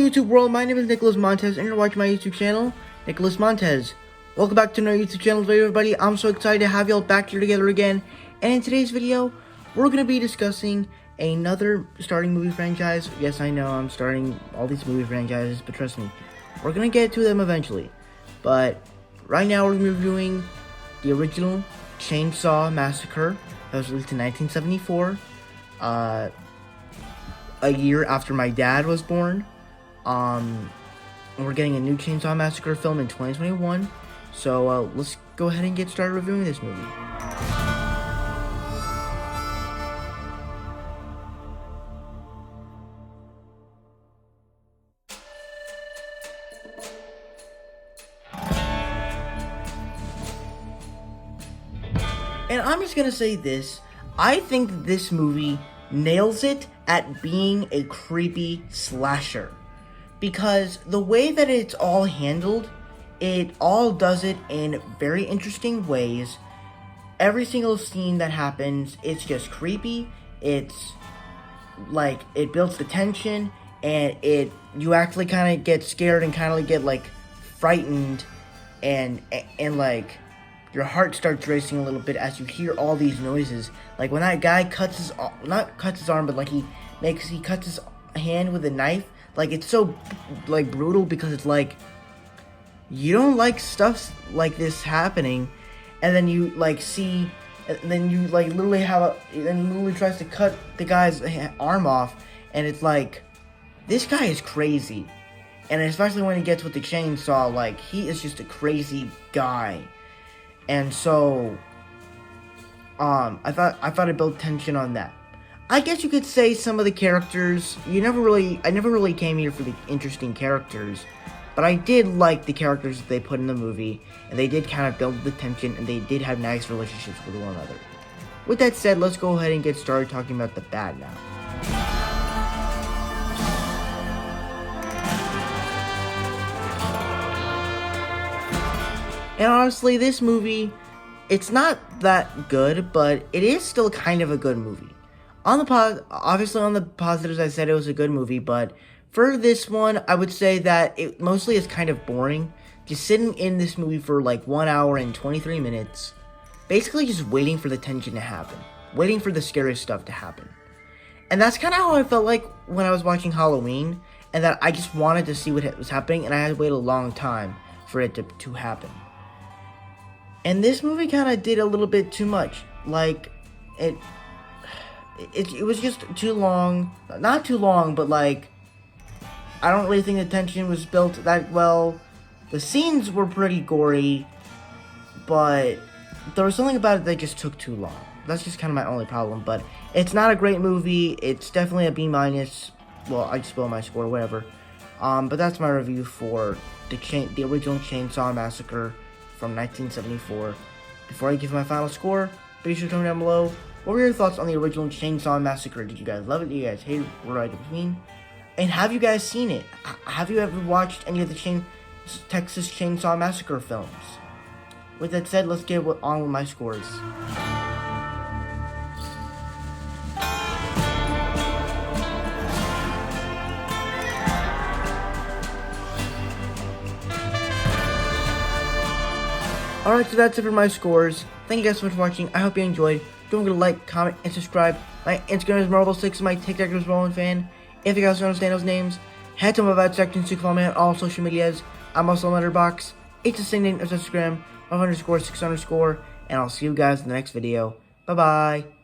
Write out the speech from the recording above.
YouTube world, my name is Nicholas Montez and you're watching my YouTube channel, Nicholas Montez. Welcome back to another YouTube channel video, everybody. I'm so excited to have y'all back here together again. And in today's video, we're going to be discussing another starting movie franchise. Yes, I know I'm starting all these movie franchises, but trust me, we're going to get to them eventually. But right now we're going to be reviewing the original Chainsaw Massacre that was released in 1974. A year after my dad was born. And we're getting a new Chainsaw Massacre film in 2021. So let's go ahead and get started reviewing this movie. And I'm just gonna say this, I think that this movie nails it at being a creepy slasher. Because the way that it's all handled, it all does it in very interesting ways. Every single scene that happens, it's just creepy. It's like, it builds the tension, and you actually kind of get scared and kind of get like frightened, and like your heart starts racing a little bit as you hear all these noises. Like when that guy not cuts his arm, but like he cuts his hand with a knife. Like it's so like brutal because it's like you don't like stuff like this happening, and then you like see, and then you like literally literally tries to cut the guy's arm off, and it's like this guy is crazy, and especially when he gets with the chainsaw, like he is just a crazy guy. And so, I thought it built tension on that. I guess you could say some of the characters, I never really came here for the interesting characters, but I did like the characters that they put in the movie, and they did kind of build the tension, and they did have nice relationships with one another. With that said, let's go ahead and get started talking about the bad now. And honestly, this movie, it's not that good, but it is still kind of a good movie. Obviously on the positives, I said it was a good movie, but for this one, I would say that it mostly is kind of boring. Just sitting in this movie for like 1 hour and 23 minutes, basically just waiting for the tension to happen, waiting for the scary stuff to happen. And that's kind of how I felt like when I was watching Halloween, and that I just wanted to see what was happening, and I had to wait a long time for it to happen. And this movie kind of did a little bit too much. Like, it was just too long. Not too long, but like, I don't really think the tension was built that well. The scenes were pretty gory, but there was something about it that just took too long. That's just kind of my only problem, but it's not a great movie. It's definitely a B-. Well, I just spoiled my score, whatever. But that's my review for the original Chainsaw Massacre from 1974. Before I give my final score, be sure to comment down below. What were your thoughts on the original Chainsaw Massacre? Did you guys love it? Did you guys hate it? What right in between? And have you guys seen it? Have you ever watched any of the Texas Chainsaw Massacre films? With that said, let's get on with my scores. Alright, so that's it for my scores. Thank you guys so much for watching. I hope you enjoyed. Don't forget to like, comment, and subscribe. My Instagram is Marvel6, my TikTok is RollinFan. If you guys don't understand those names, head to my about section to follow me on all social medias. I'm also on Letterboxd. It's the same name as Instagram, _6_, and I'll see you guys in the next video. Bye-bye.